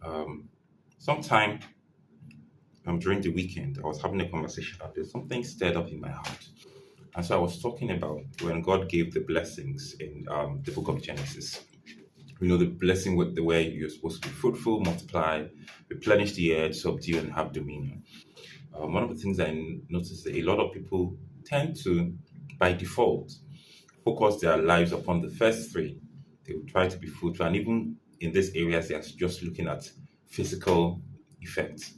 Um, Sometime during the weekend, I was having a conversation about this. Something stirred up in my heart. And so I was talking about when God gave the blessings in the book of Genesis. You know, the blessing with the way you're supposed to be fruitful, multiply, replenish the earth, subdue, and have dominion. One of the things I noticed that a lot of people tend to, by default, focus their lives upon the first three. They will try to be fruitful, and even in these areas, they are just looking at physical effects.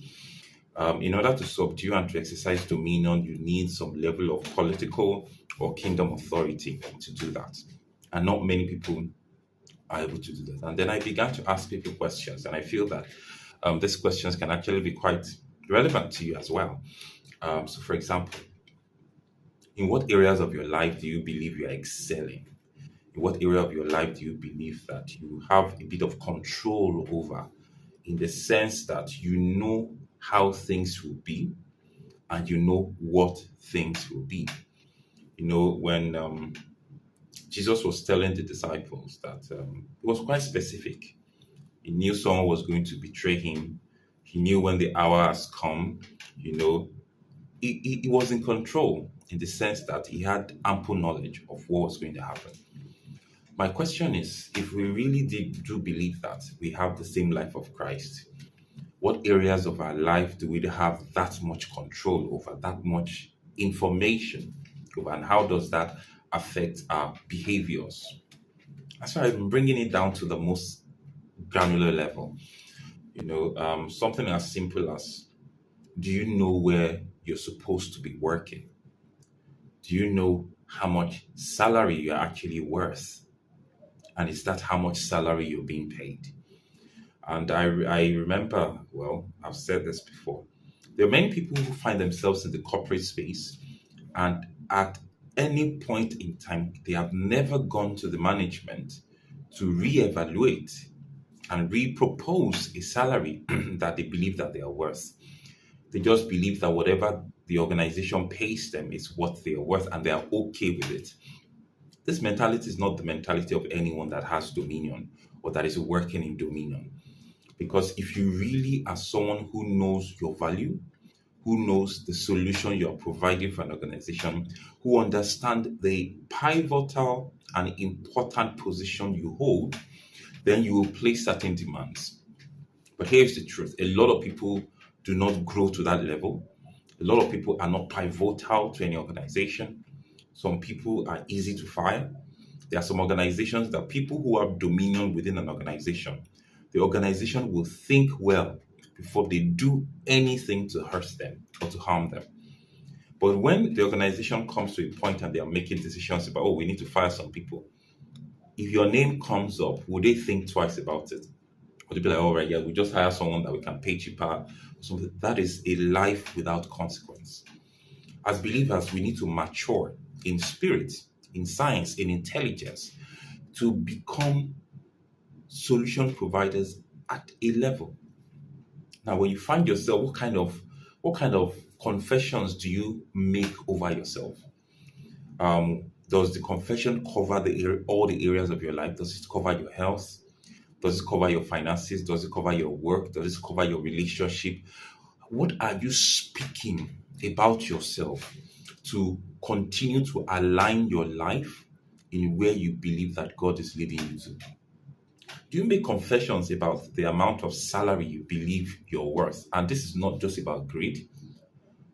In order to subdue and to exercise dominion, you need some level of political or kingdom authority to do that. And not many people are able to do that. And then I began to ask people questions, and I feel that these questions can actually be quite relevant to you as well. So, for example, in what areas of your life do you believe you are excelling? In what area of your life do you believe that you have a bit of control over, in the sense that you know how things will be and you know what things will be? You know, when Jesus was telling the disciples that it was quite specific. He knew someone was going to betray him. He knew when the hour has come. You know, he was in control in the sense that he had ample knowledge of what was going to happen. My question is, if we really do believe that we have the same life of Christ, what areas of our life do we have that much control over, that much information over, and how does that affect our behaviors? That's why I'm bringing it down to the most granular level. Something as simple as, do you know where you're supposed to be working? Do you know how much salary you're actually worth? And is that how much salary you're being paid? And I remember, well, I've said this before. There are many people who find themselves in the corporate space, and at any point in time, they have never gone to the management to reevaluate and repropose a salary that they believe that they are worth. They just believe that whatever the organization pays them is what they are worth, and they are okay with it. This mentality is not the mentality of anyone that has dominion or that is working in dominion. Because if you really are someone who knows your value, who knows the solution you're providing for an organization, who understand the pivotal and important position you hold, then you will place certain demands. But here's the truth: a lot of people do not grow to that level. A lot of people are not pivotal to any organization. Some people are easy to fire. There are some organizations that people who have dominion within an organization, the organization will think well before they do anything to hurt them or to harm them. But when the organization comes to a point and they are making decisions about, oh, we need to fire some people, if your name comes up, would they think twice about it? Or they be like, all right, yeah, we just hire someone that we can pay cheaper or something? That is a life without consequence. As believers, we need to mature in spirit, in science, in intelligence to become solution providers at a level. Now, when you find yourself, what kind of confessions do you make over yourself? Does the confession cover all the areas of your life? Does it cover your health? Does it cover your finances? Does it cover your work? Does it cover your relationship? What are you speaking about yourself to continue to align your life in where you believe that God is leading you to? Do you make confessions about the amount of salary you believe you're worth? And this is not just about greed,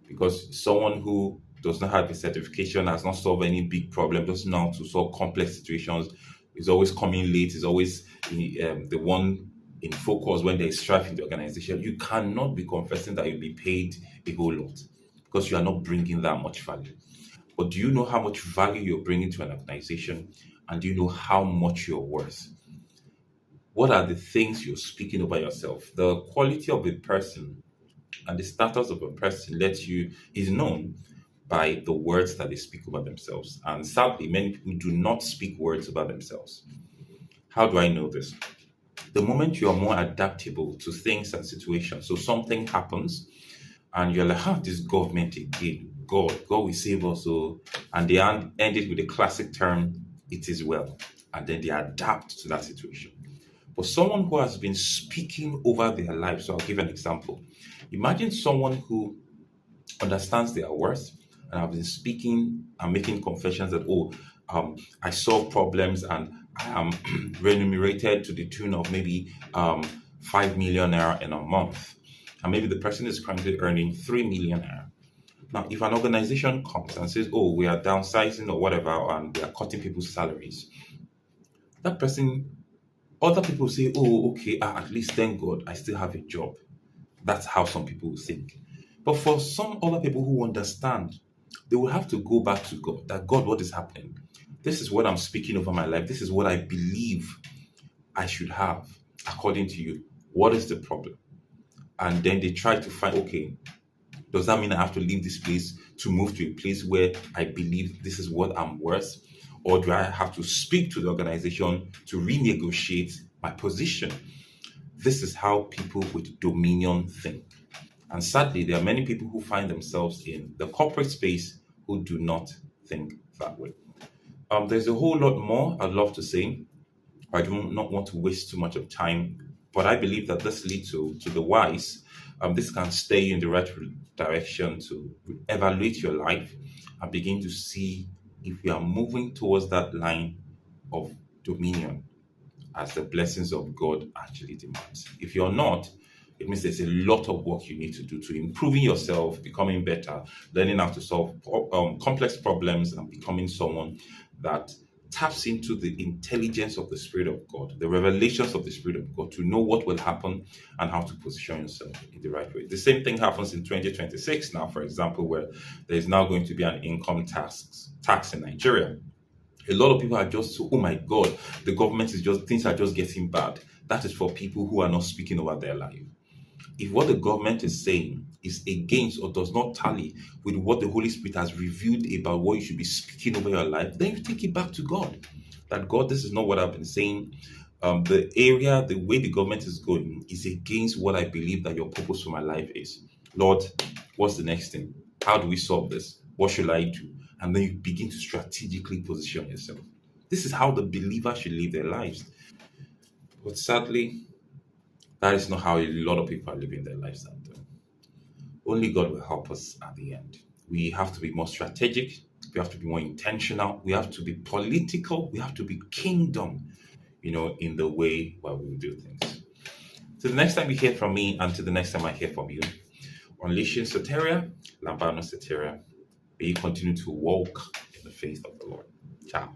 because someone who does not have a certification, has not solved any big problem, doesn't know how to solve complex situations, is always coming late, is always the one in focus when there is strife in the organization. You cannot be confessing that you'll be paid a whole lot because you are not bringing that much value. But do you know how much value you're bringing to an organization? And do you know how much you're worth? What are the things you're speaking about yourself? The quality of a person and the status of a person is known by the words that they speak about themselves. And sadly, many people do not speak words about themselves. How do I know this? The moment you are more adaptable to things and situations, so something happens and you're like, this government again, God will save us. So, and they end it with the classic term, it is well. And then they adapt to that situation. But someone who has been speaking over their life. So I'll give an example. Imagine someone who understands their worth and have been speaking and making confessions that, oh, I solve problems and I am remunerated to the tune of maybe 5 million naira in a month. And maybe the person is currently earning 3 million naira. Now, if an organization comes and says, oh, we are downsizing or whatever, and we are cutting people's salaries, that person, other people say, oh, okay, at least thank God I still have a job. That's how some people will think. But for some other people who understand, they will have to go back to God. That God, what is happening? This is what I'm speaking over my life. This is what I believe I should have according to you. What is the problem? And then they try to find, okay, does that mean I have to leave this place to move to a place where I believe this is what I'm worth? Or do I have to speak to the organization to renegotiate my position? This is how people with dominion think. And sadly, there are many people who find themselves in the corporate space who do not think that way. There's a whole lot more I'd love to say. I do not want to waste too much of time, but I believe that this leads to the wise. This can steer you in the right direction to evaluate your life and begin to see if you are moving towards that line of dominion as the blessings of God actually demands. If you're not, it means there's a lot of work you need to do to improving yourself, becoming better, learning how to solve complex problems, and becoming someone that taps into the intelligence of the Spirit of God, the revelations of the Spirit of God, to know what will happen and how to position yourself in the right way. The same thing happens in 2026 now, for example, where there is now going to be an income tax in Nigeria. A lot of people are just so, oh my God, the government is just, things are just getting bad. That is for people who are not speaking over their life. If what the government is saying is against or does not tally with what the Holy Spirit has revealed about what you should be speaking over your life, then you take it back to God. That God, this is not what I've been saying. The way the government is going is against what I believe that your purpose for my life is. Lord, what's the next thing? How do we solve this? What should I do? And then you begin to strategically position yourself. This is how the believer should live their lives. But sadly, that is not how a lot of people are living their lives out there. Only God will help us at the end. We have to be more strategic. We have to be more intentional. We have to be political. We have to be kingdom, in the way where we do things. So the next time you hear from me, and to the next time I hear from you, unleashing Soteria, Lambano Soteria, may you continue to walk in the faith of the Lord. Ciao.